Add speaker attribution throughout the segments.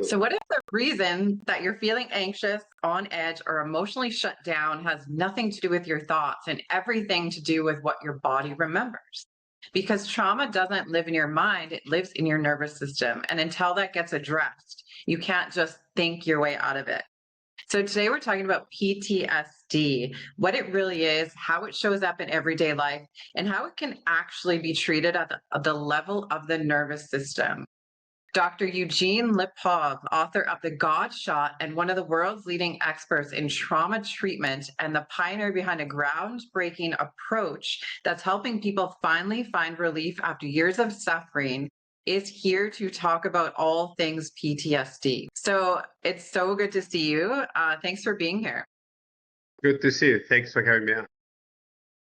Speaker 1: So, what if the reason that you're feeling anxious, on edge, or emotionally shut down has nothing to do with your thoughts and everything to do with what your body remembers? Because trauma doesn't live in your mind, it lives in your nervous system. And until that gets addressed, you can't just think your way out of it. So, today we're talking about PTSD, what it really is, how it shows up in everyday life, and how it can actually be treated at the level of the nervous system. Dr. Eugene Lipov, author of The God Shot and one of the world's leading experts in trauma treatment and the pioneer behind a groundbreaking approach that's helping people finally find relief after years of suffering, is here to talk about all things PTSD. So it's so good to see you. Thanks for being here.
Speaker 2: Good to see you. Thanks for having me on.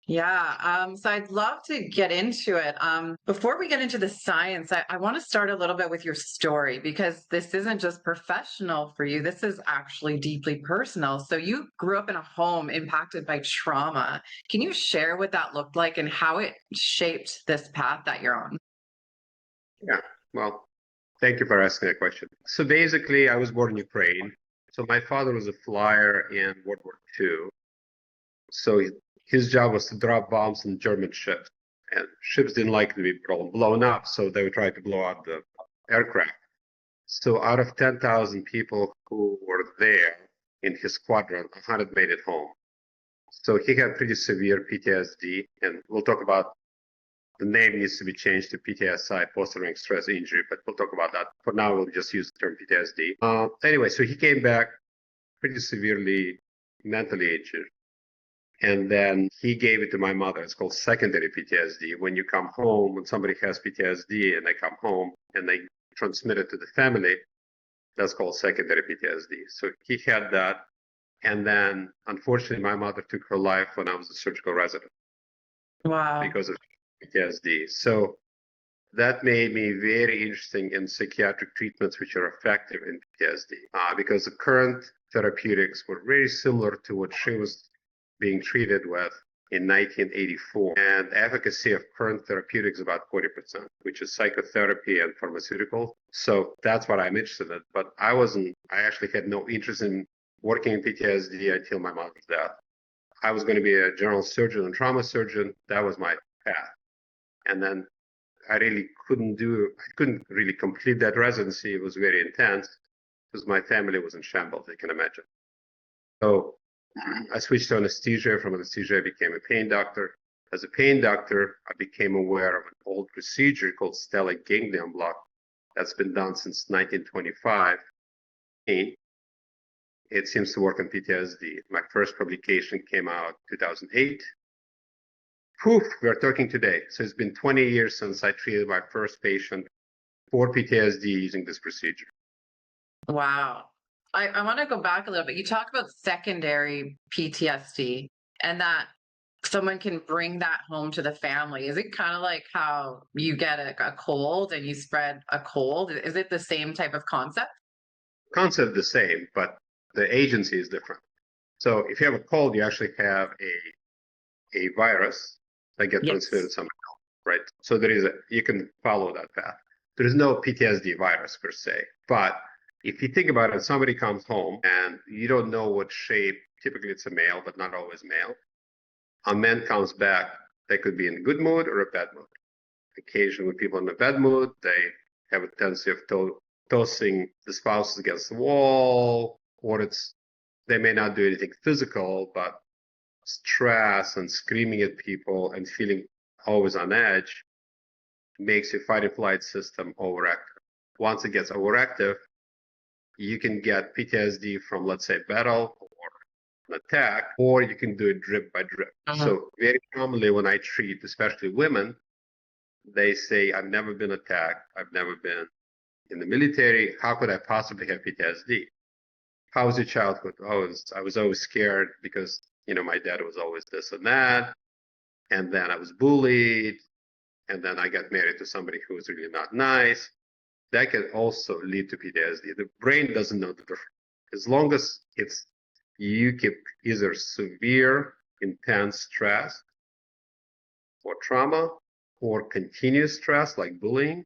Speaker 1: Yeah, so I'd love to get into it. Before we get into the science, I want to start a little bit with your story because this isn't just professional for you. This is actually deeply personal. So you grew up in a home impacted by trauma. Can you share what that looked like and how it shaped this path that you're on?
Speaker 2: Yeah, well, thank you for asking that question. So basically, I was born in Ukraine. So my father was a flyer in World War II. So his job was to drop bombs on German ships. And ships didn't like to be blown up, so they would try to blow up the aircraft. So out of 10,000 people who were there in his squadron, 100 made it home. So he had pretty severe PTSD, and we'll talk about the name needs to be changed to PTSI, post-traumatic stress injury, but we'll talk about that. For now, we'll just use the term PTSD. Anyway, so he came back pretty severely mentally injured. And then he gave it to my mother. It's called secondary PTSD. When you come home, when somebody has PTSD and they come home and they transmit it to the family, that's called secondary PTSD. So he had that. And then, unfortunately, my mother took her life when I was a surgical resident.
Speaker 1: Wow.
Speaker 2: Because of PTSD. So that made me very interested in psychiatric treatments which are effective in PTSD because the current therapeutics were very similar to what she was being treated with in 1984. And the efficacy of current therapeutics is about 40%, which is psychotherapy and pharmaceutical. So that's what I'm interested in. But I actually had no interest in working in PTSD until my mother's death. I was going to be a general surgeon and trauma surgeon. That was my path. And then I couldn't really complete that residency. It was very intense because my family was in shambles, you can imagine. So I switched to anesthesia. From anesthesia, I became a pain doctor. As a pain doctor, I became aware of an old procedure called Stellate Ganglion block that's been done since 1925. It seems to work on PTSD. My first publication came out 2008. We're talking today. So it's been 20 years since I treated my first patient for PTSD using this procedure.
Speaker 1: Wow. I want to go back a little bit. You talk about secondary PTSD and that someone can bring that home to the family. Is it kind of like how you get a cold and you spread a cold? Is it the same type of concept?
Speaker 2: Concept the same, but the agency is different. So if you have a cold, you actually have a virus that gets transmitted somehow, right? So you can follow that path. There is no PTSD virus per se, but if you think about it, somebody comes home and you don't know what shape, typically it's a male, but not always male. A man comes back, they could be in a good mood or a bad mood. Occasionally when people are in a bad mood, they have a tendency of tossing the spouses against the wall, or they may not do anything physical, but stress and screaming at people and feeling always on edge makes your fight and flight system overactive. Once it gets overactive, you can get PTSD from, let's say, battle or an attack, or you can do it drip by drip. So very commonly when I treat, especially women, they say, I've never been attacked. I've never been in the military. How could I possibly have PTSD? How was your childhood? I was always scared because, my dad was always this and that. And then I was bullied. And then I got married to somebody who was really not nice. That can also lead to PTSD. The brain doesn't know the difference. As long as you keep either severe, intense stress or trauma or continuous stress like bullying,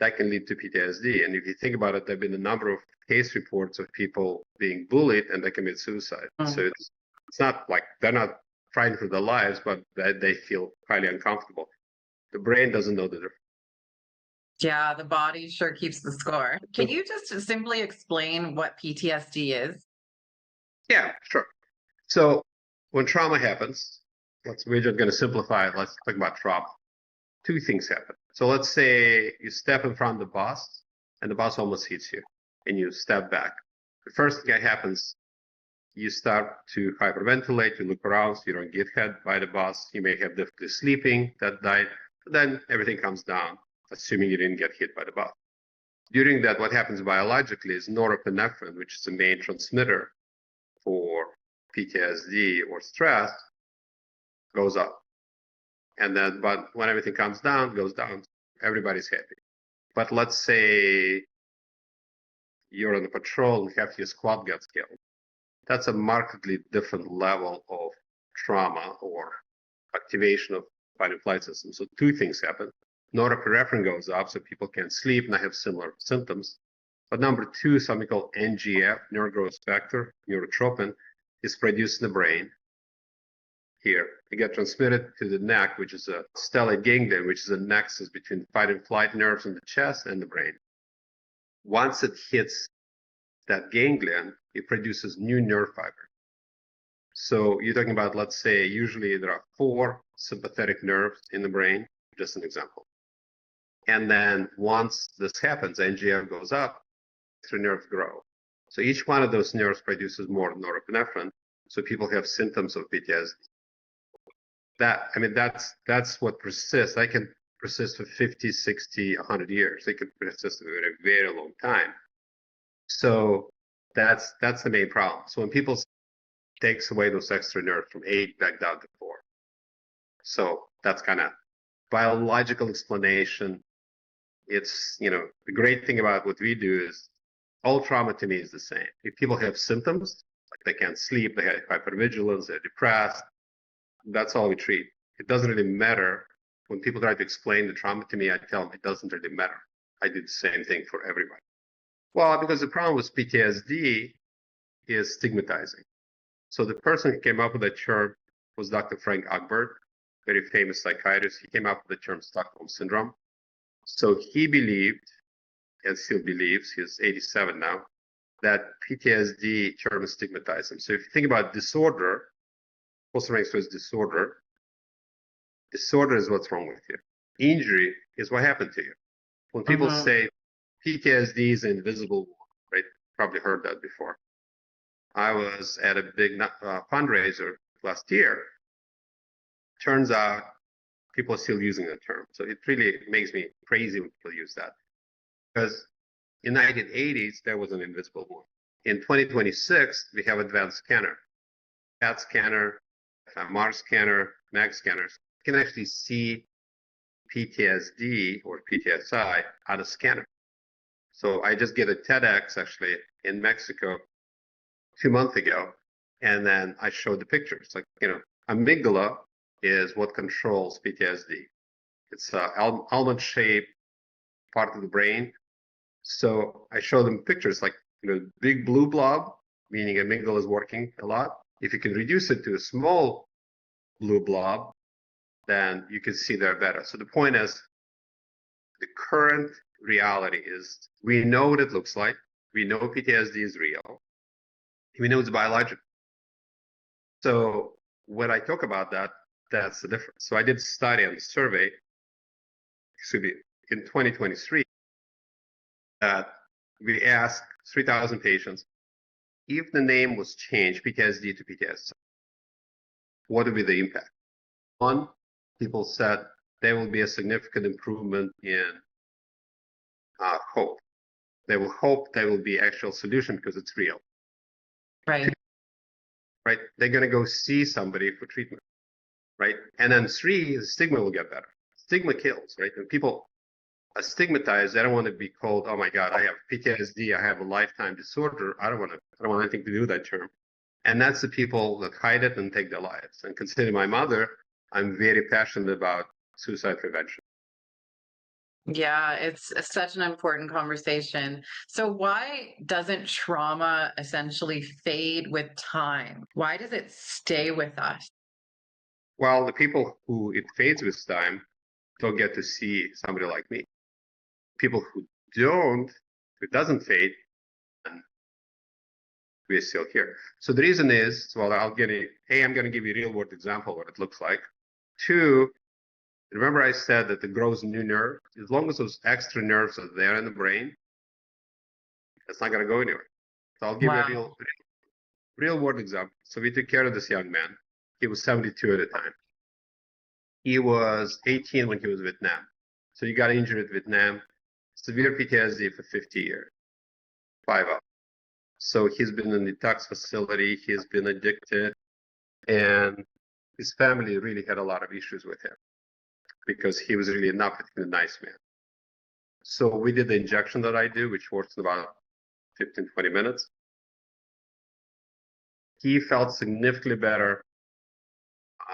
Speaker 2: that can lead to PTSD. And if you think about it, there have been a number of case reports of people being bullied and they commit suicide. So it's not like they're not fighting for their lives, but they feel highly uncomfortable. The brain doesn't know the difference.
Speaker 1: Yeah, the body sure keeps the score. Can you just simply explain what PTSD is?
Speaker 2: Yeah, sure. So when trauma happens, we're just going to simplify it. Let's talk about trauma. Two things happen. So let's say you step in front of the bus and the bus almost hits you and you step back. The first thing that happens, you start to hyperventilate, you look around so you don't get hit by the bus. You may have difficulty sleeping that night, but then everything comes down, assuming you didn't get hit by the bus. During that, what happens biologically is norepinephrine, which is the main transmitter for PTSD or stress, goes up. And then, but when everything comes down, goes down, everybody's happy. But let's say you're on a patrol and half your squad gets killed. That's a markedly different level of trauma or activation of fight and flight system. So two things happen. Norepinephrine goes up, so people can't sleep and I have similar symptoms. But number two, something called NGF, nerve growth factor, neurotropin, is produced in the brain. Here, it gets transmitted to the neck, which is a stellate ganglion, which is a nexus between fight and flight nerves in the chest and the brain. Once it hits that ganglion, it produces new nerve fibers. So you're talking about, let's say, usually there are 4 sympathetic nerves in the brain, just an example. And then once this happens, NGF goes up, extra nerves grow. So each one of those nerves produces more norepinephrine, so people have symptoms of PTSD. That's what persists. That can persist for 50, 60, 100 years. It could persist for a very, very long time. So that's the main problem. So when people takes away those extra nerves from 8 back down to 4. So that's kind of biological explanation. It's, the great thing about what we do is all trauma to me is the same. If people have symptoms, like they can't sleep, they have hypervigilance, they're depressed, that's all we treat. It doesn't really matter. When people try to explain the trauma to me, I tell them it doesn't really matter. I do the same thing for everybody. Well, because the problem with PTSD is stigmatizing. So the person who came up with that term was Dr. Frank Agbert, very famous psychiatrist. He came up with the term Stockholm Syndrome. So he believed, and still believes, he's 87 now, that PTSD term is stigmatizing. So if you think about disorder, post-traumatic stress disorder, disorder is what's wrong with you. Injury is what happened to you. When people say PTSD is an invisible wound, right? Probably heard that before. I was at a big fundraiser last year. Turns out people are still using that term. So it really makes me crazy when people use that. Because in the 1980s, there was an invisible wound. In 2026, we have advanced scanner, CAT scanner, MR scanner, MAG scanners. You can actually see PTSD or PTSI on a scanner. So I just did a TEDx actually in Mexico 2 months ago, and then I showed the pictures. Like, amygdala is what controls PTSD. It's an almond-shaped part of the brain. So I showed them pictures like, big blue blob, meaning amygdala is working a lot. If you can reduce it to a small blue blob, then you can see there better. So the point is, the current reality is we know what it looks like. We know PTSD is real. We know it's biological. So when I talk about that, that's the difference. So I did a study on the survey, in 2023, that we asked 3,000 patients, if the name was changed, PTSD to PTSI, what would be the impact? One, people said there will be a significant improvement in hope. They will hope there will be actual solution because it's real.
Speaker 1: Right.
Speaker 2: Right? They're going to go see somebody for treatment. Right? And then 3, the stigma will get better. Stigma kills, right? When people are stigmatized, they don't want to be called, oh my God, I have PTSD, I have a lifetime disorder. I don't want anything to do with that term. And that's the people that hide it and take their lives. And consider my mother, I'm very passionate about suicide prevention.
Speaker 1: Yeah, it's such an important conversation. So, why doesn't trauma essentially fade with time? Why does it stay with us?
Speaker 2: Well, the people who it fades with time don't get to see somebody like me. People who don't, who doesn't fade, and we're still here. So the reason is, well, I'm going to give you a real world example of what it looks like. Two, remember I said that it grows new nerve. As long as those extra nerves are there in the brain, it's not going to go anywhere. So I'll give you a
Speaker 1: Wow.
Speaker 2: real world example. So we took care of this young man. He was 72 at the time. He was 18 when he was in Vietnam. So he got injured in Vietnam, severe PTSD for 50 years, 5 hours. So he's been in the detox facility. He's been addicted, and his family really had a lot of issues with him because he was really not a nice man. So we did the injection that I do, which works in about 15, 20 minutes. He felt significantly better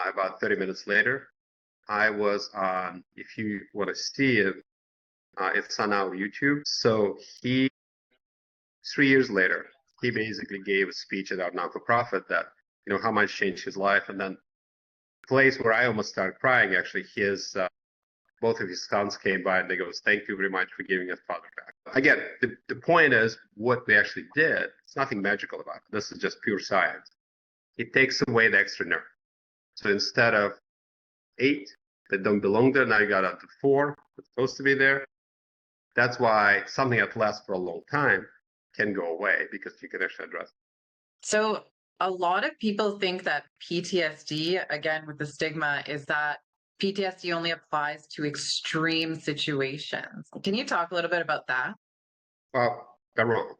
Speaker 2: about 30 minutes later. I was on, if you want to see it, it's on our YouTube. So 3 years later, he basically gave a speech at our non-for-profit that, how much changed his life. And then the place where I almost started crying, actually, both of his sons came by and they goes, thank you very much for giving us father back. Again, the point is what we actually did. It's nothing magical about it. This is just pure science. It takes away the extra nerve. So instead of 8 that don't belong there, now you got up to 4 that's supposed to be there. That's why something that lasts for a long time can go away because you can actually address it.
Speaker 1: So, a lot of people think that PTSD, again, with the stigma, is that PTSD only applies to extreme situations. Can you talk a little bit about that?
Speaker 2: Well, they're wrong.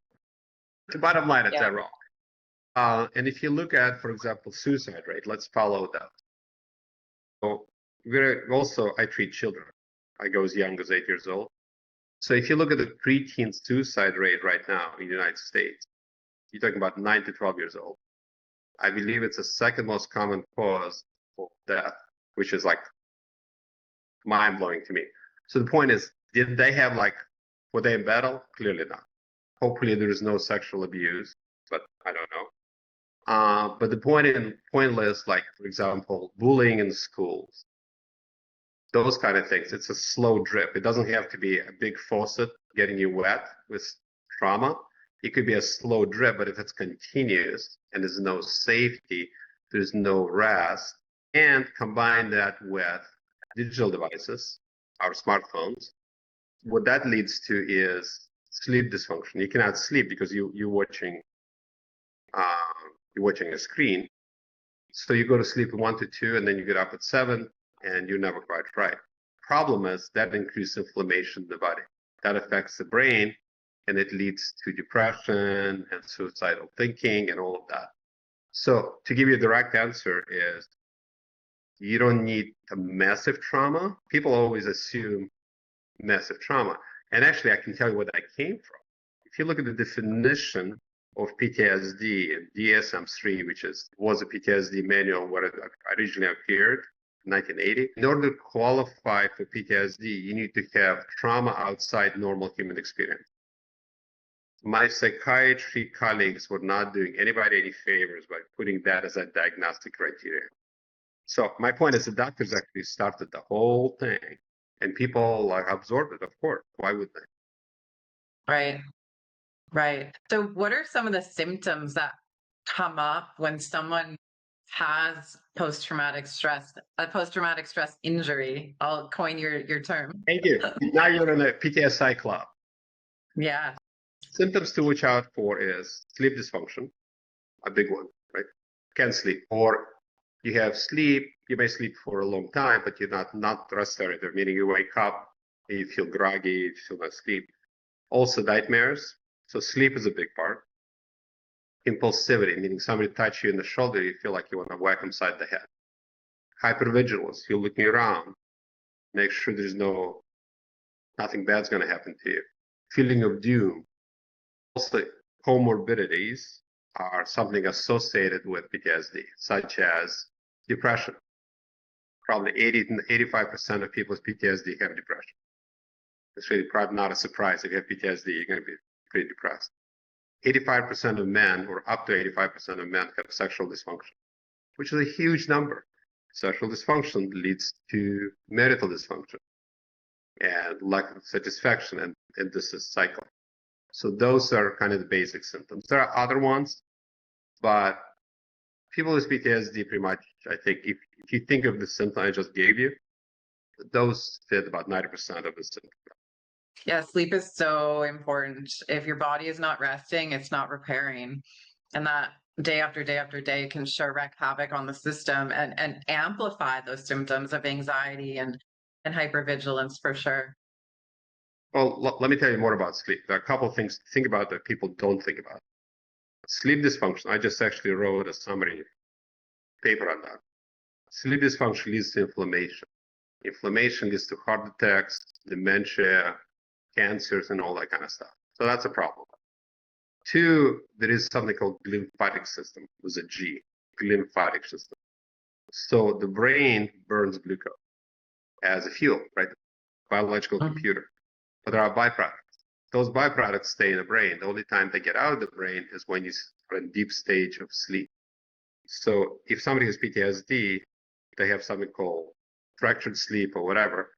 Speaker 2: The bottom line is
Speaker 1: Yeah.
Speaker 2: they're wrong. And if you look at, for example, suicide rate, let's follow that. So I treat children. I go as young as 8 years old. So if you look at the preteen suicide rate right now in the United States, you're talking about 9 to 12 years old. I believe it's the second most common cause of death, which is like mind blowing to me. So the point is, did they have were they in battle? Clearly not. Hopefully there is no sexual abuse, but I don't know. But the pointless, like for example, bullying in schools, those kind of things. It's a slow drip. It doesn't have to be a big faucet getting you wet with trauma. It could be a slow drip, but if it's continuous and there's no safety, there's no rest, and combine that with digital devices, our smartphones, what that leads to is sleep dysfunction. You cannot sleep because uh, you're watching a screen. So you go to sleep at 1 to 2, and then you get up at 7, and you're never quite right. Problem is that increases inflammation in the body. That affects the brain, and it leads to depression and suicidal thinking and all of that. So to give you a direct answer is you don't need a massive trauma. People always assume massive trauma. And actually, I can tell you where that came from. If you look at the definition of PTSD in DSM-3, which was a PTSD manual where it originally appeared in 1980, in order to qualify for PTSD, you need to have trauma outside normal human experience. My psychiatry colleagues were not doing anybody any favors by putting that as a diagnostic criteria. So my point is the doctors actually started the whole thing and people absorbed it, of course. Why would they?
Speaker 1: Right. Right. So, what are some of the symptoms that come up when someone has a post-traumatic stress injury? I'll coin your term.
Speaker 2: Thank you. Now you're in a PTSI club.
Speaker 1: Yeah.
Speaker 2: Symptoms to watch out for is sleep dysfunction, a big one, right? Can't sleep. Or you have sleep, you may sleep for a long time, but you're not restorative, meaning you wake up, and you feel groggy, you feel not sleep. Also nightmares. So sleep is a big part. Impulsivity, meaning somebody touch you in the shoulder, you feel like you want to whack them side the head. Hypervigilance, you're looking around, make sure there's nothing bad's going to happen to you. Feeling of doom. Also, comorbidities are something associated with PTSD, such as depression. Probably 80 to 85% of people with PTSD have depression. It's really probably not a surprise. If you have PTSD, you're going to be pretty depressed. 85% of men, or up to 85% of men, have sexual dysfunction, which is a huge number. Sexual dysfunction leads to marital dysfunction and lack of satisfaction, and this is a cycle. So those are kind of the basic symptoms. There are other ones, but people with PTSD pretty much, I think, if you think of the symptom I just gave you, those fit about 90% of the symptoms.
Speaker 1: Yeah, sleep is so important. If your body is not resting, it's not repairing. And that day after day after day can sure wreak havoc on the system and amplify those symptoms of anxiety and hypervigilance for sure.
Speaker 2: Well, let me tell you more about sleep. There are a couple of things to think about that people don't think about. Sleep dysfunction. I just actually wrote a summary paper on that. Sleep dysfunction leads to inflammation. Inflammation leads to heart attacks, dementia, cancers, and all that kind of stuff. So that's a problem. Two, there is something called glymphatic system with a G, glymphatic system. So the brain burns glucose as a fuel, right? Biological computer. But there are byproducts. Those byproducts stay in the brain. The only time they get out of the brain is when you're in deep stage of sleep. So if somebody has PTSD, they have something called fractured sleep or whatever.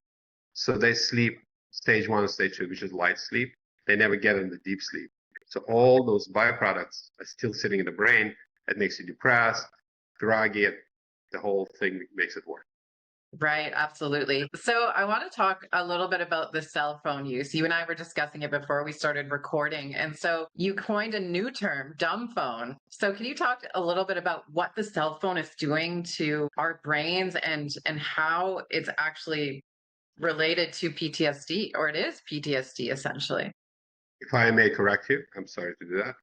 Speaker 2: So they sleep stage 1 and stage 2, which is light sleep. They never get into deep sleep. So all those byproducts are still sitting in the brain. That makes you depressed, groggy. The whole thing makes it worse.
Speaker 1: Right, absolutely. So I want to talk a little bit about the cell phone use. You and I were discussing it before we started recording. And so you coined a new term, dumb phone. So can you talk a little bit about what the cell phone is doing to our brains and how it's actually related to PTSD, or it is PTSD essentially?
Speaker 2: If I may correct you, I'm sorry to do that.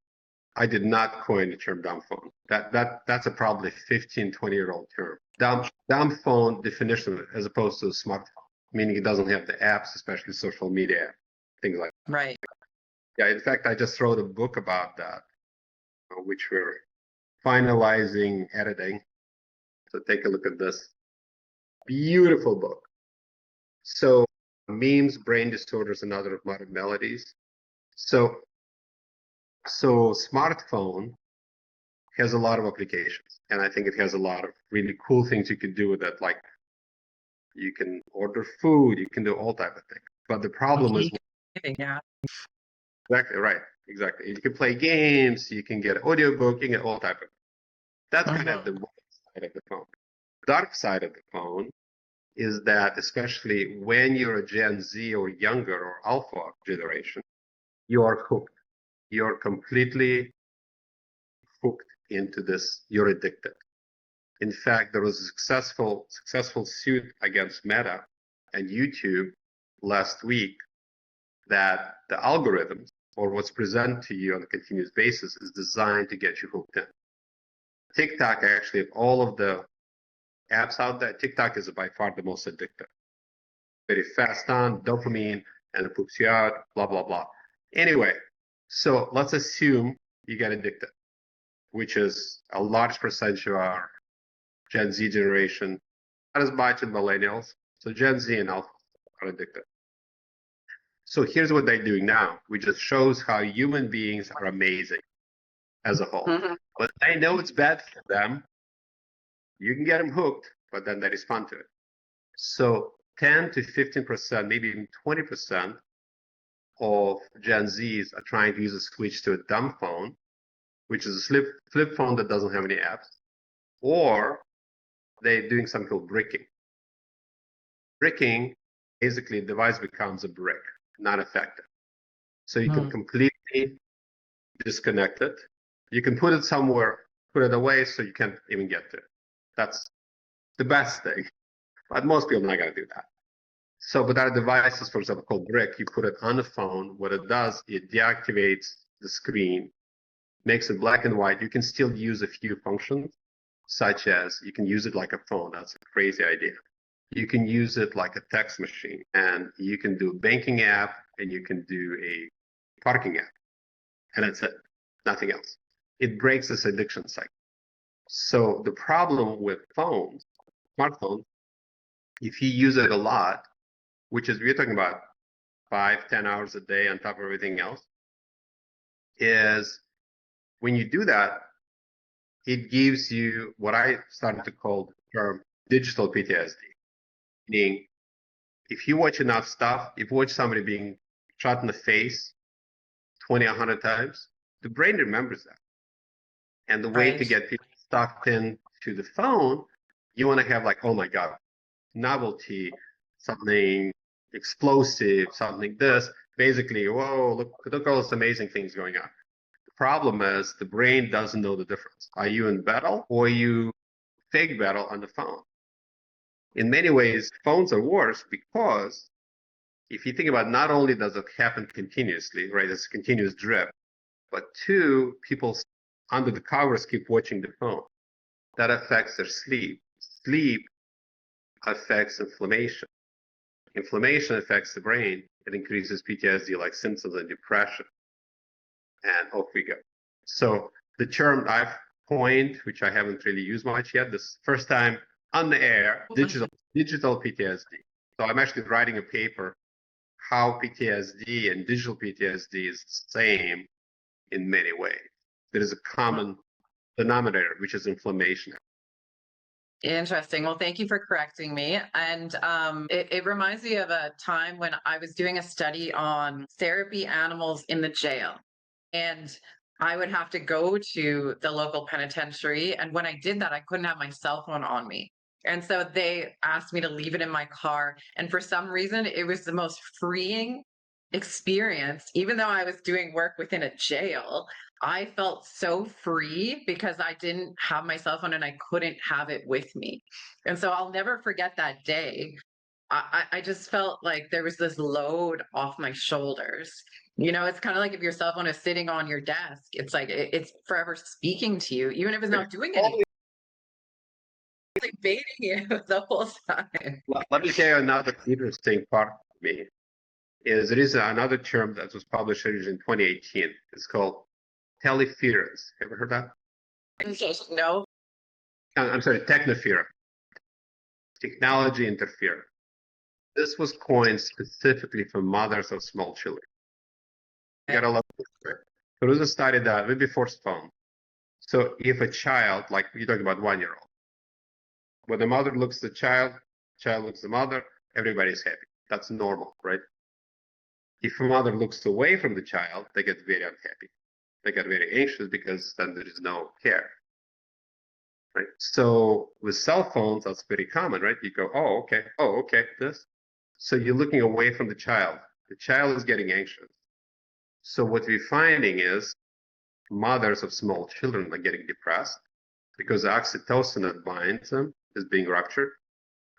Speaker 2: I did not coin the term dumb phone. That's a probably 15, 20-year-old term. Dumb phone definition as opposed to a smartphone, meaning it doesn't have the apps, especially social media, things like that.
Speaker 1: Right.
Speaker 2: Yeah, in fact, I just wrote a book about that, which we're finalizing editing. So take a look at this. Beautiful book. So memes, brain disorders, and other modern melodies. So smartphone has a lot of applications, and I think it has a lot of really cool things you can do with it. Like you can order food, you can do all type of things. But the problem is,
Speaker 1: yeah,
Speaker 2: exactly right, exactly. You can play games, you can get audiobook, you can get all type of. That's kind of the white side of the phone. Dark side of the phone is that, especially when you're a Gen Z or younger or Alpha generation, you are hooked. You're completely hooked into this. You're addicted. In fact, there was a successful suit against Meta and YouTube last week that the algorithms, or what's presented to you on a continuous basis, is designed to get you hooked in. TikTok, actually, of all of the apps out there, TikTok is by far the most addictive. Very fast on, dopamine, and it poops you out, blah, blah, blah. Anyway, so let's assume you get addicted, which is a large percentage of our Gen Z generation, not as much in millennials. So Gen Z and Alpha are addicted. So here's what they're doing now, which just shows how human beings are amazing as a whole. But they know it's bad for them. You can get them hooked, but then they respond to it. So 10 to 15%, maybe even 20% of Gen Zs are trying to use a switch to a dumb phone, which is a flip phone that doesn't have any apps, or they're doing something called bricking. Bricking, basically, the device becomes a brick, not effective. So you can completely disconnect it. You can put it somewhere, put it away so you can't even get to it. That's the best thing. But most people are not going to do that. So, but there are devices, for example, called brick. You put it on the phone. What it does, it deactivates the screen, makes it black and white. You can still use a few functions, such as you can use it like a phone. That's a crazy idea. You can use it like a text machine, and you can do a banking app, and you can do a parking app, and that's it, nothing else. It breaks this addiction cycle. So the problem with phones, smartphones, if you use it a lot, which is we're talking about 5, 10 hours a day on top of everything else, is when you do that, it gives you what I started to call the term digital PTSD. Meaning, if you watch enough stuff, if you watch somebody being shot in the face 20, 100 times, the brain remembers that. And the way to get people stuck in to the phone, you want to have like, oh my God, novelty, something explosive, something this. Basically, whoa, look all these amazing things going on. The problem is the brain doesn't know the difference. Are you in battle or are you fake battle on the phone? In many ways, phones are worse because if you think about, not only does it happen continuously, right? It's a continuous drip, but two, people under the covers keep watching the phone. That affects their sleep. Sleep affects inflammation. Inflammation affects the brain. It increases PTSD-like symptoms and depression. And off we go. So the term I've coined, which I haven't really used much yet, this first time on the air, digital PTSD. So I'm actually writing a paper, how PTSD and digital PTSD is the same in many ways. There is a common denominator, which is inflammation.
Speaker 1: Interesting. Well, thank you for correcting me. And it reminds me of a time when I was doing a study on therapy animals in the jail. And I would have to go to the local penitentiary. And when I did that, I couldn't have my cell phone on me. And so they asked me to leave it in my car. And for some reason, it was the most freeing experience. Even though I was doing work within a jail, I felt so free because I didn't have my cell phone and I couldn't have it with me. And so I'll never forget that day. I just felt like there was this load off my shoulders. You know, it's kind of like if your cell phone is sitting on your desk, it's like it's forever speaking to you, even if it's not doing anything. It's like baiting you the whole time.
Speaker 2: Let me tell you another interesting part of me is there is another term that was published in 2018. It's called teleference. Ever heard that?
Speaker 1: No.
Speaker 2: I'm sorry, technoference. Technology interference. This was coined specifically for mothers of small children. You gotta love this. There was a study that way before phone. So if a child, like you're talking about 1-year-old, when the mother looks at the child looks at the mother, everybody's happy. That's normal, right? If a mother looks away from the child, they get very unhappy. They get very anxious because then there is no care. Right? So with cell phones, that's very common, right? You go, oh, okay, this. So you're looking away from the child. The child is getting anxious. So what we're finding is mothers of small children are getting depressed because the oxytocin that binds them is being ruptured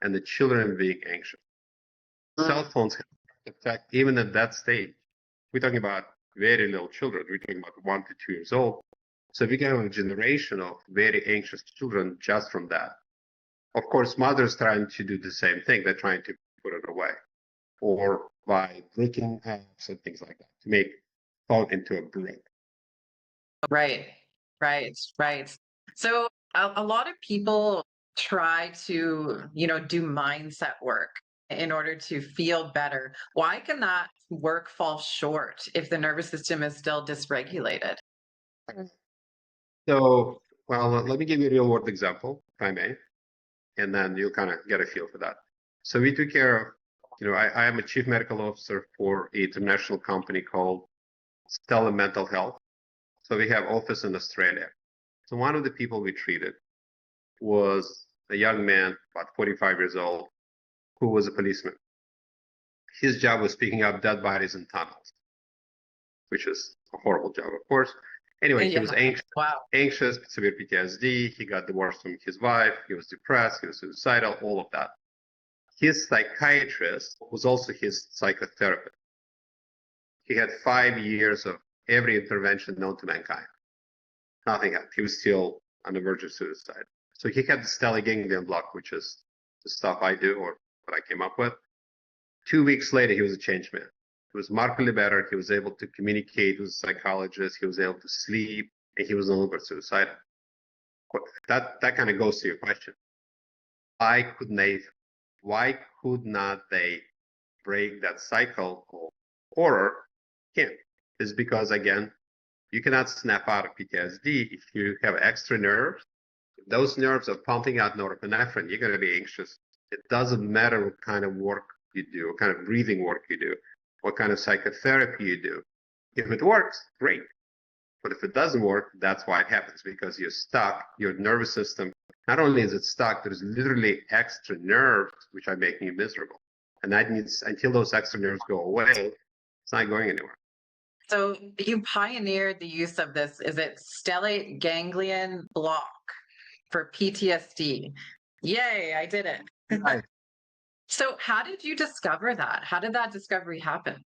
Speaker 2: and the children are being anxious. Cell phones have an effect even at that stage. We're talking about very little children. We're talking about 1 to 2 years old. So we can have a generation of very anxious children just from that. Of course, mothers trying to do the same thing. They're trying to put it away, or by breaking apps and things like that to make phone into a brick.
Speaker 1: Right. So a lot of people try to, do mindset work in order to feel better. Why can that work fall short if the nervous system is still dysregulated?
Speaker 2: So, well, let me give you a real world example, if I may, and then you'll kind of get a feel for that. So we took care of, I am a chief medical officer for an international company called Stellate Mental Health. So we have office in Australia. So one of the people we treated was a young man, about 45 years old, who was a policeman. His job was picking up dead bodies in tunnels, which is a horrible job, of course. Anyway, he was anxious, severe PTSD. He got divorced from his wife. He was depressed. He was suicidal, all of that. His psychiatrist was also his psychotherapist. He had 5 years of every intervention known to mankind. Nothing happened. He was still on the verge of suicide. So he had the stellate ganglion block, which is the stuff I do or what I came up with. 2 weeks later, he was a changed man. He was markedly better. He was able to communicate with a psychologist. He was able to sleep, and he was no longer suicidal. That kind of goes to your question. Why could not they break that cycle of horror can't, is because, again, you cannot snap out of PTSD if you have extra nerves. If those nerves are pumping out norepinephrine, you're going to be anxious. It doesn't matter what kind of work you do, what kind of breathing work you do, what kind of psychotherapy you do. If it works, great. But if it doesn't work, that's why it happens, because you're stuck. Your nervous system, not only is it stuck, there's literally extra nerves which are making you miserable. And that needs, until those extra nerves go away, it's not going anywhere.
Speaker 1: So you pioneered the use of this, is it stellate ganglion block for PTSD? Yay, I did it.
Speaker 2: Right.
Speaker 1: So how did you discover that? How did that discovery happen?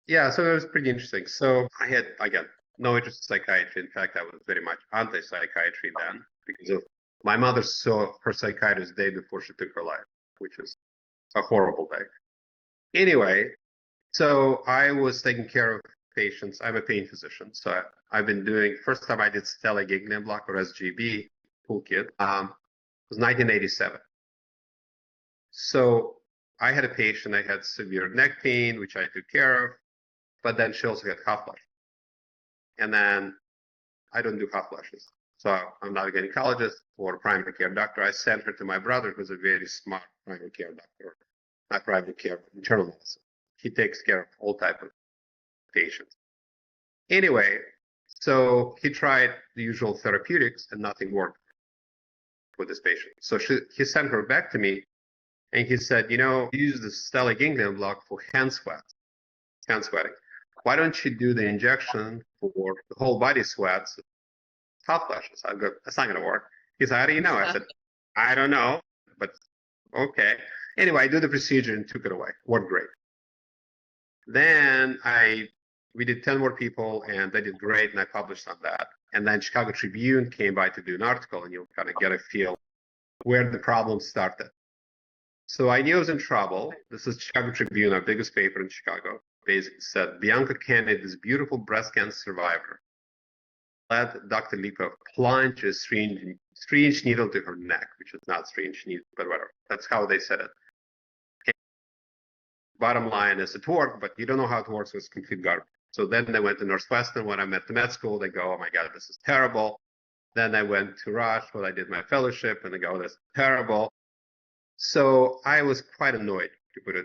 Speaker 2: Yeah, so it was pretty interesting. So I had, again, no interest in psychiatry. In fact, I was very much anti-psychiatry then, because of my mother saw her psychiatrist the day before she took her life, which is a horrible day. Anyway, so I was taking care of patients. I'm a pain physician. So I've been doing, first time I did stellate ganglion block, or SGB toolkit, was 1987. So I had a patient, I had severe neck pain, which I took care of, but then she also had hot flashes. And then I don't do hot flashes. So I'm not a gynecologist or a primary care doctor. I sent her to my brother, who's a very smart primary care doctor, not primary care, internal medicine. He takes care of all type of patients. Anyway, so he tried the usual therapeutics and nothing worked with this patient. So he sent her back to me, and he said, use the stellate ganglion block for hand sweating. Why don't you do the injection for the whole body sweats, hot flashes? I go, that's not going to work. He said, how do you know? I said, I don't know, but okay. Anyway, I do the procedure and took it away. Worked great. Then we did 10 more people, and they did great, and I published on that. And then Chicago Tribune came by to do an article, and you'll kind of get a feel where the problem started. So I knew I was in trouble. This is Chicago Tribune, our biggest paper in Chicago. Basically said, Bianca Kennedy, this beautiful breast cancer survivor, let Dr. Lipov plunge a strange needle to her neck, which is not strange needle, but whatever. That's how they said it. And bottom line is it worked, but you don't know how it works, so it's complete garbage. So then they went to Northwestern. When I met the med school, they go, oh my God, this is terrible. Then I went to Rush, where I did my fellowship, and they go, this is terrible. So I was quite annoyed, to put it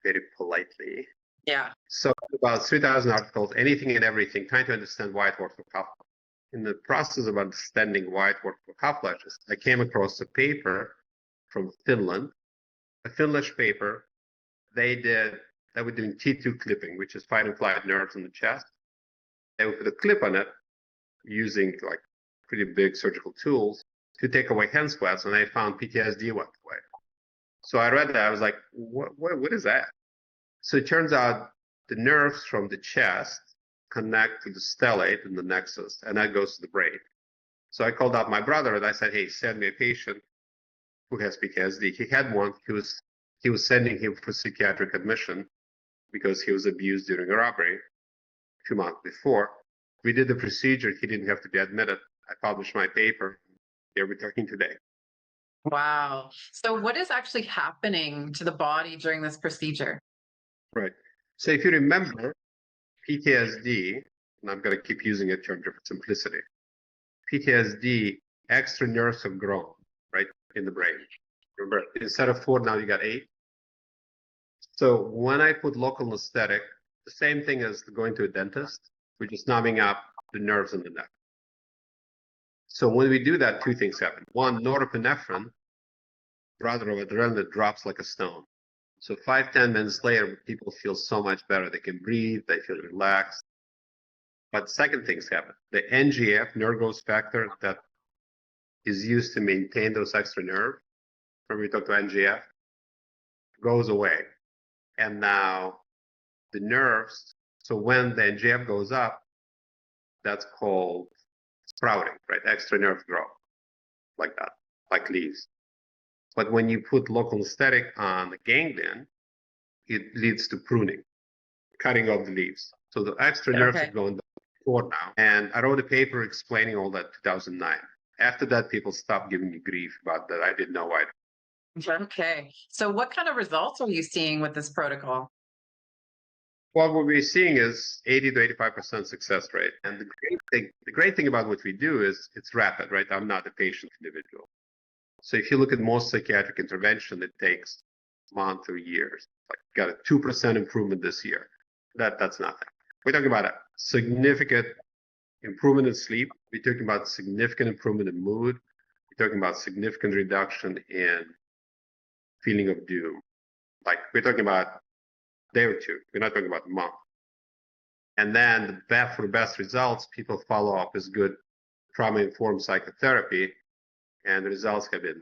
Speaker 2: very politely.
Speaker 1: Yeah.
Speaker 2: So about 3,000 articles, anything and everything, trying to understand why it worked for hot flashes. In the process of understanding why it worked for hot flashes, I came across a paper from Finland, a Finnish paper. They were doing T2 clipping, which is fight and flight nerves in the chest. They would put a clip on it using like pretty big surgical tools to take away hand sweats, and they found PTSD went away. So I read that, I was like, what is that? So it turns out the nerves from the chest connect to the stellate in the nexus, and that goes to the brain. So I called out my brother, and I said, hey, send me a patient who has PTSD. He had one. He was sending him for psychiatric admission because he was abused during a robbery 2 months before. We did the procedure. He didn't have to be admitted. I published my paper. Here we're talking today.
Speaker 1: Wow. So what is actually happening to the body during this procedure?
Speaker 2: Right. So if you remember, PTSD, and I'm going to keep using it term for simplicity, PTSD, extra nerves have grown, right, in the brain. Remember, instead of 4, now you got 8. So when I put local anesthetic, the same thing as going to a dentist, we're just numbing up the nerves in the neck. So when we do that, 2 things happen. One, norepinephrine, rather of adrenaline, drops like a stone. So 5-10 minutes later, people feel so much better. They can breathe, they feel relaxed. But second things happen. The NGF, nerve growth factor, that is used to maintain those extra nerves, when we talk to NGF, goes away. And now the nerves, so when the NGF goes up, that's called sprouting, right? Extra nerves grow like that, like leaves. But when you put local anesthetic on the ganglion, it leads to pruning, cutting off the leaves. So the extra nerves are going down now. And I wrote a paper explaining all that in 2009. After that, people stopped giving me grief about that. I didn't know why.
Speaker 1: Okay. So what kind of results are you seeing with this protocol?
Speaker 2: What we're seeing is 80 to 85% success rate. And the great thing about what we do is it's rapid, right? I'm not a patient individual. So if you look at most psychiatric intervention, it takes months or years. Like got a 2% improvement this year. That's nothing. We're talking about a significant improvement in sleep. We're talking about significant improvement in mood. We're talking about significant reduction in feeling of doom. Like we're talking about a day or two. We're not talking about a month. And then for the best results, people follow up with good trauma-informed psychotherapy, and the results have been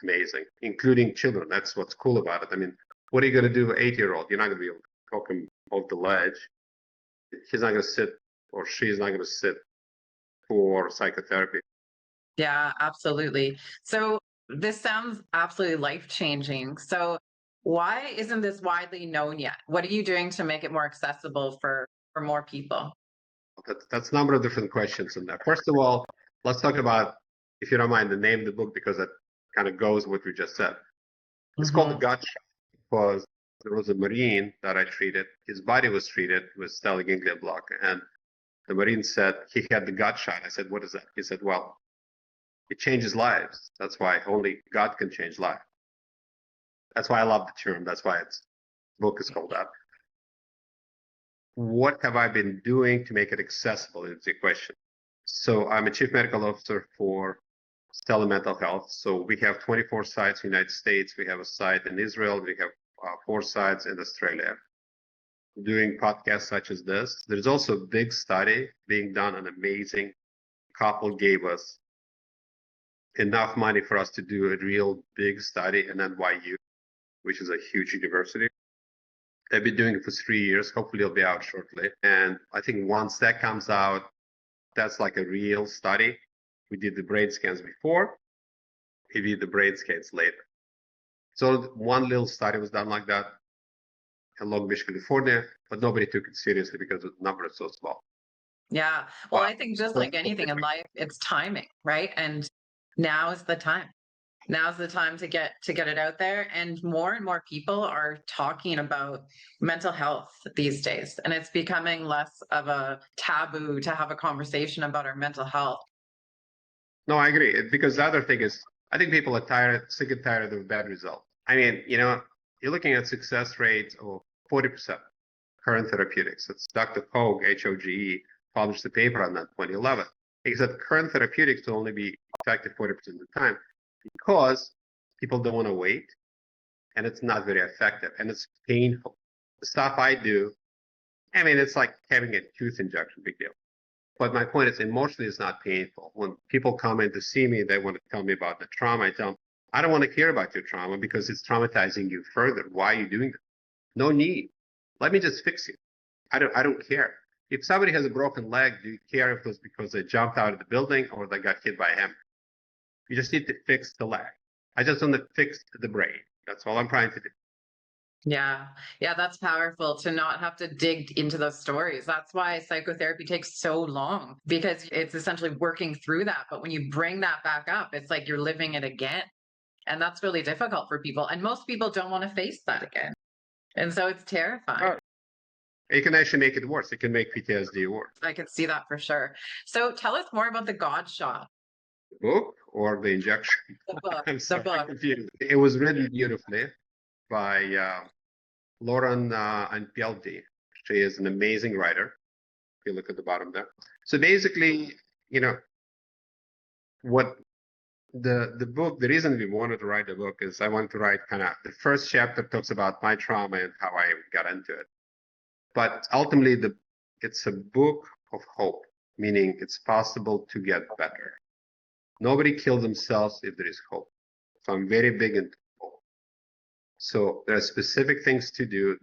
Speaker 2: amazing, including children. That's what's cool about it. I mean, what are you going to do with an 8-year-old? You're not going to be able to talk him off the ledge. He's not going to sit, or she's not going to sit for psychotherapy.
Speaker 1: Yeah, absolutely. So this sounds absolutely life-changing. So why isn't this widely known yet? What are you doing to make it more accessible for more people?
Speaker 2: That's a number of different questions in there. First of all, let's talk about, if you don't mind, the name of the book, because that kind of goes with what we just said. It's called The Gut Shot because there was a Marine that I treated. His body was treated with stellate ganglion block. And the Marine said he had the gut shot. I said, what is that? He said, well, it changes lives. That's why only God can change life. That's why I love the term. That's why the book is called that. What have I been doing to make it accessible is the question. So I'm a chief medical officer for Stellate Mental Health. So we have 24 sites in the United States. We have a site in Israel. We have 4 sites in Australia. Doing podcasts such as this. There's also a big study being done. An amazing couple gave us enough money for us to do a real big study in NYU, which is a huge university. They've been doing it for 3 years. Hopefully it'll be out shortly. And I think once that comes out, that's like a real study. We did the brain scans before. We did the brain scans later. So one little study was done like that in Long Beach, California, but nobody took it seriously because the number is so small.
Speaker 1: Yeah. Well, I think just like anything in life, it's timing, right? And now is the time. Now's the time to get it out there. And more people are talking about mental health these days. And it's becoming less of a taboo to have a conversation about our mental health.
Speaker 2: No, I agree. Because the other thing is, I think people are sick and tired of bad results. I mean, you're looking at success rates of 40%, current therapeutics. It's Dr. Hogue, Hoge, published a paper on that in 2011. He said current therapeutics will only be effective 40% of the time because people don't want to wait, and it's not very effective, and it's painful. The stuff I do, I mean, it's like having a tooth injection, big deal. But my point is, emotionally, it's not painful. When people come in to see me, they want to tell me about the trauma. I tell them, I don't want to hear about your trauma because it's traumatizing you further. Why are you doing that? No need. Let me just fix you. I don't care. If somebody has a broken leg, do you care if it was because they jumped out of the building or they got hit by a hammer? You just need to fix the leg. I just want to fix the brain. That's all I'm trying to do.
Speaker 1: Yeah. Yeah, that's powerful to not have to dig into those stories. That's why psychotherapy takes so long, because it's essentially working through that. But when you bring that back up, it's like you're living it again. And that's really difficult for people. And most people don't want to face that again. And so it's terrifying.
Speaker 2: Oh, it can actually make it worse. It can make PTSD worse.
Speaker 1: I can see that for sure. So tell us more about the God shot.
Speaker 2: The book or the injection?
Speaker 1: The book.
Speaker 2: I'm sorry,
Speaker 1: The book.
Speaker 2: confused. It was written beautifully by Lauren Anpieldi. She is an amazing writer. If you look at the bottom there. So basically, what the book, the reason we wanted to write the book is I wanted to write kind of the first chapter talks about my trauma and how I got into it. But ultimately, it's a book of hope, meaning it's possible to get better. Nobody kills themselves if there is hope. So I'm very big into hope. So there are specific things to do.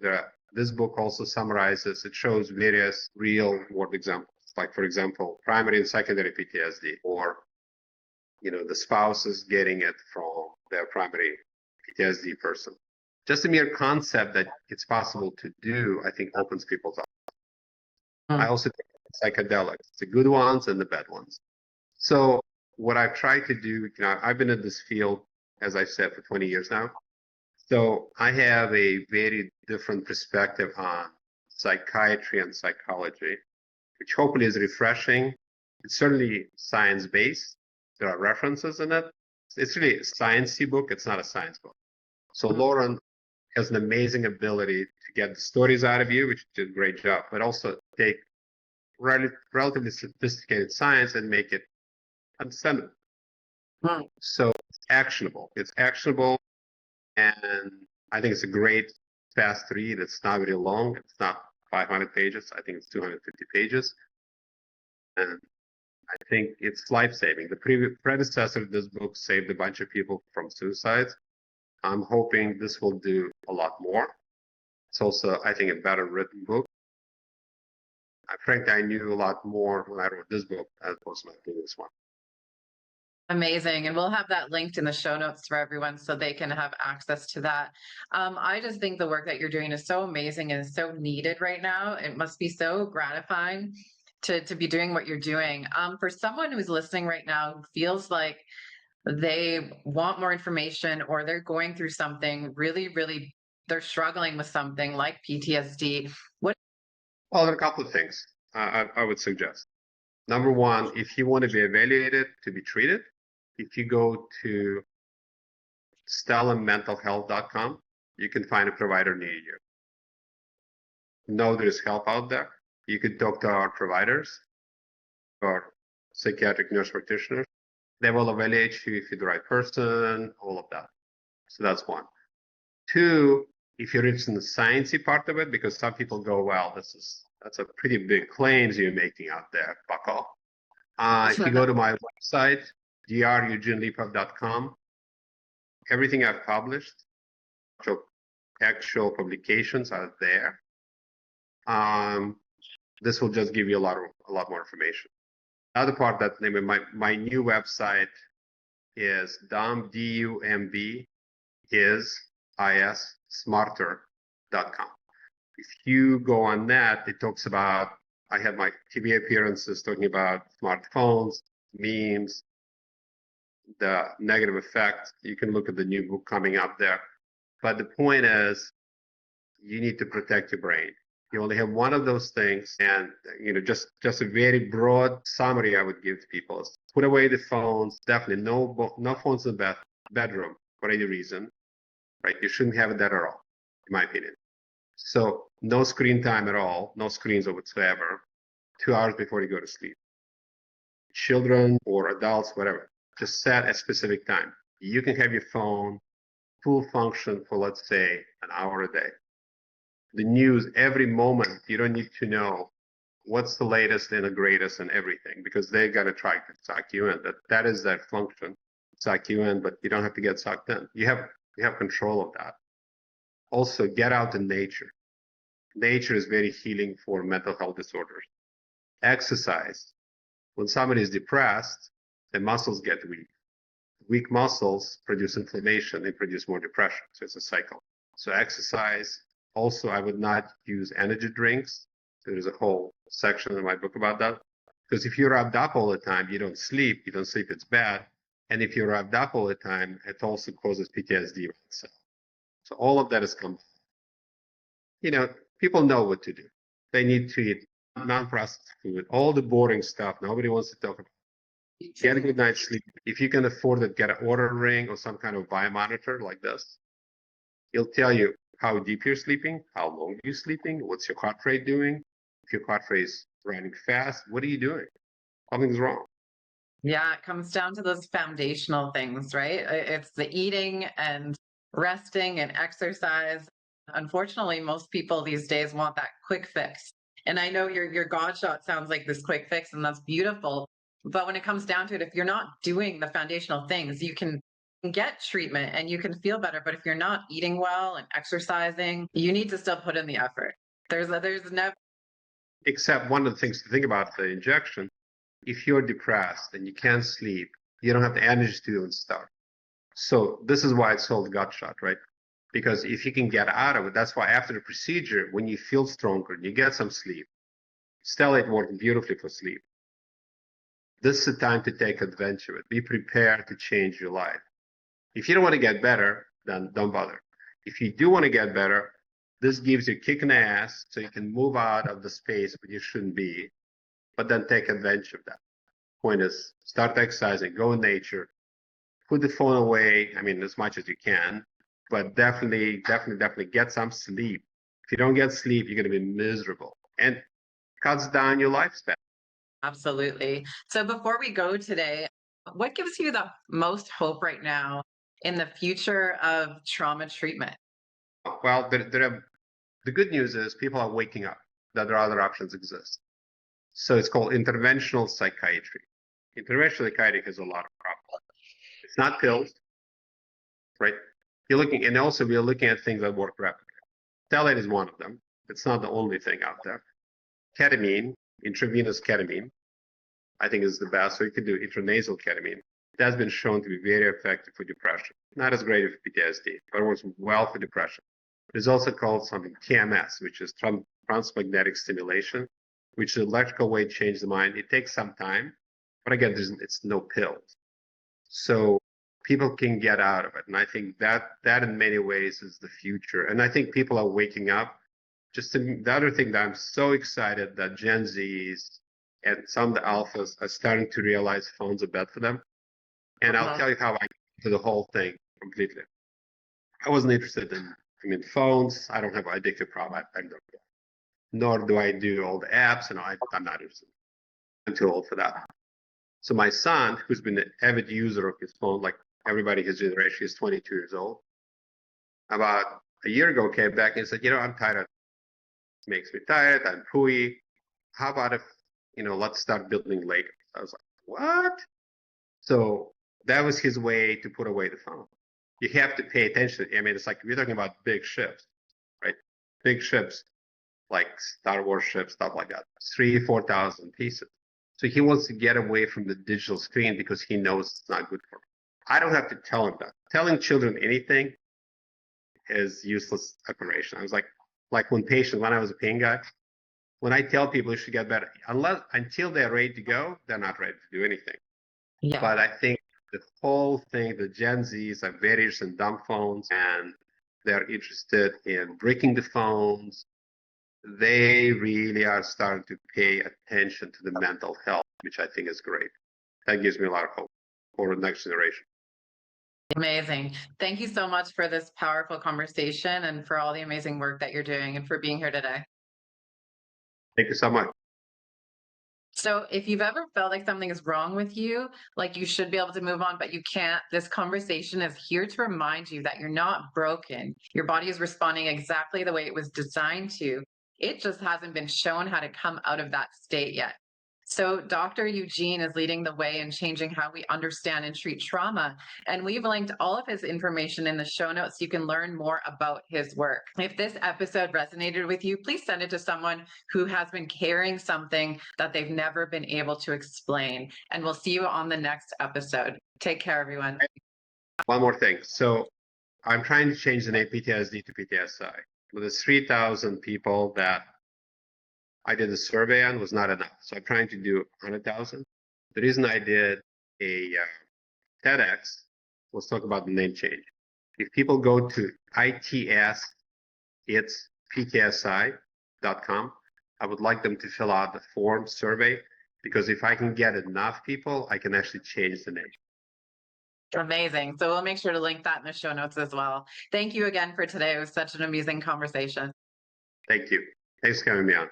Speaker 2: This book also summarizes, it shows various real world examples, like, for example, primary and secondary PTSD, or, the spouses getting it from their primary PTSD person. Just a mere concept that it's possible to do, I think, opens people's eyes. I also think psychedelics, the good ones and the bad ones. So what I've tried to do, I've been in this field, as I said, for 20 years now. So I have a very different perspective on psychiatry and psychology, which hopefully is refreshing. It's certainly science-based. There are references in it. It's really a sciencey book. It's not a science book. So Lauren has an amazing ability to get the stories out of you, which did a great job, but also take relatively sophisticated science and make it understandable. So it's actionable. It's actionable, and I think it's a great fast read. It's not very long. It's not 500 pages. I think it's 250 pages. And I think it's life-saving. The predecessor of this book saved a bunch of people from suicides. I'm hoping this will do a lot more. It's also, I think, a better written book. Frankly, I knew a lot more when I wrote this book as opposed to my previous one.
Speaker 1: Amazing. And we'll have that linked in the show notes for everyone so they can have access to that. I just think the work that you're doing is so amazing and is so needed right now. It must be so gratifying to be doing what you're doing. For someone who's listening right now who feels like they want more information or they're going through something really, they're struggling with something like PTSD, what?
Speaker 2: Well, there are a couple of things I would suggest. Number one, if you want to be evaluated to be treated, if you go to stellamentalhealth.com, you can find a provider near you. Know there is help out there. You could talk to our providers or psychiatric nurse practitioners. They will evaluate you if you're the right person, all of that. So that's one. Two, if you're interested in the sciencey part of it, because some people go, well, that's a pretty big claims you're making out there, bucko. If you go to my website, drugenelipov.com, everything I've published, actual publications are there. This will just give you a lot more information. The other part that my new website is dumb, smarter.com. If you go on that, it talks about, I have my TV appearances talking about smartphones, memes, the negative effect. You can look at the new book coming up there. But the point is, you need to protect your brain. You only have one of those things, and just a very broad summary I would give to people is put away the phones. Definitely no phones in the bedroom for any reason, right? You shouldn't have it there at all, in my opinion. So no screen time at all, no screens whatsoever, 2 hours before you go to sleep. Children or adults, whatever, just set a specific time. You can have your phone full function for, let's say, an hour a day. The news every moment, you don't need to know what's the latest and the greatest and everything, because they're going to try to suck you in. That is their function, suck you in, but you don't have to get sucked in. You have control of that. Also, get out in nature. Nature is very healing for mental health disorders. Exercise. When somebody is depressed, the muscles get weak. Weak muscles produce inflammation. They produce more depression. So it's a cycle. So exercise. Also, I would not use energy drinks. There's a whole section in my book about that. Because if you're wrapped up all the time, you don't sleep. You don't sleep, it's bad. And if you're wrapped up all the time, it also causes PTSD. So all of that is combined. People know what to do. They need to eat non-processed food, all the boring stuff nobody wants to talk about. Get a good night's sleep. If you can afford it, get an Oura ring or some kind of biomonitor like this. It'll tell you how deep you're sleeping, how long you're sleeping, what's your heart rate doing. If your heart rate is running fast, what are you doing? Something's wrong.
Speaker 1: Yeah, it comes down to those foundational things, right? It's the eating and resting and exercise. Unfortunately, most people these days want that quick fix. And I know your God shot sounds like this quick fix, and that's beautiful. But when it comes down to it, if you're not doing the foundational things, you can get treatment and you can feel better. But if you're not eating well and exercising, you need to still put in the effort. There's never.
Speaker 2: Except one of the things to think about the injection, if you're depressed and you can't sleep, you don't have the energy to do stuff. So this is why it's called gut shot, right? Because if you can get out of it, that's why after the procedure, when you feel stronger and you get some sleep, Stellate works beautifully for sleep. This is the time to take advantage of it. Be prepared to change your life. If you don't want to get better, then don't bother. If you do want to get better, This gives you a kick in the ass so you can move out of the space where you shouldn't be, but then take advantage of that. Point is, start exercising, go in nature, put the phone away, I mean, as much as you can, but definitely get some sleep. If you don't get sleep, you're going to be miserable, and cuts down your lifespan.
Speaker 1: Absolutely. So before we go today, what gives you the most hope right now in the future of trauma treatment?
Speaker 2: Well, the good news is people are waking up that there are other options exist. So it's called interventional psychiatry. Interventional psychiatry has a lot of problems. It's not pills, right? You're looking, and also we're looking at things that work rapidly. Stellate is one of them. It's not the only thing out there. Ketamine, intravenous ketamine, I think is the best. So you can do intranasal ketamine. It has been shown to be very effective for depression. Not as great for PTSD, but it works well for depression. There's also called something TMS, which is transmagnetic stimulation, which is electrical wave change the mind. It takes some time, but again, it's no pills. So people can get out of it. And I think that in many ways is the future. And I think people are waking up. The other thing that I'm so excited that Gen Zs and some of the alphas are starting to realize phones are bad for them. And I'll tell you how I got into the whole thing completely. I wasn't interested in phones. I don't have an addictive problem. I don't. Nor do I do all the apps, and I'm not interested. I'm too old for that. So my son, who's been an avid user of his phone, like everybody his generation, is 22 years old. About a year ago, came back and said, I'm tired. It makes me tired. I'm pooey. How about if, let's start building Legos? I was like, what? So that was his way to put away the phone. You have to pay attention. I mean, it's like we're talking about big ships, right? Big ships, like Star Wars ships, stuff like that. 3,000-4,000 pieces. So he wants to get away from the digital screen because he knows it's not good for him. I don't have to tell him that. Telling children anything is useless operation. I was like when I was a pain guy, when I tell people you should get better, until they're ready to go, they're not ready to do anything.
Speaker 1: Yeah.
Speaker 2: But I think the whole thing, the Gen Zs are very interested in dumb phones, and they're interested in breaking the phones. They really are starting to pay attention to the mental health, which I think is great. That gives me a lot of hope for the next generation.
Speaker 1: Amazing. Thank you so much for this powerful conversation and for all the amazing work that you're doing and for being here today.
Speaker 2: Thank you so much.
Speaker 1: So if you've ever felt like something is wrong with you, like you should be able to move on, but you can't, this conversation is here to remind you that you're not broken. Your body is responding exactly the way it was designed to. It just hasn't been shown how to come out of that state yet. So Dr. Eugene is leading the way in changing how we understand and treat trauma. And we've linked all of his information in the show notes so you can learn more about his work. If this episode resonated with you, please send it to someone who has been carrying something that they've never been able to explain. And we'll see you on the next episode. Take care, everyone.
Speaker 2: One more thing. So I'm trying to change the name PTSD to PTSI. With the 3,000 people that I did a survey on was not enough. So I'm trying to do 100,000. The reason I did a TEDx was talk about the name change. If people go to it's PTSI.com, I would like them to fill out the form survey, because if I can get enough people, I can actually change the name.
Speaker 1: Amazing. So we'll make sure to link that in the show notes as well. Thank you again for today. It was such an amazing conversation.
Speaker 2: Thank you. Thanks for having me on.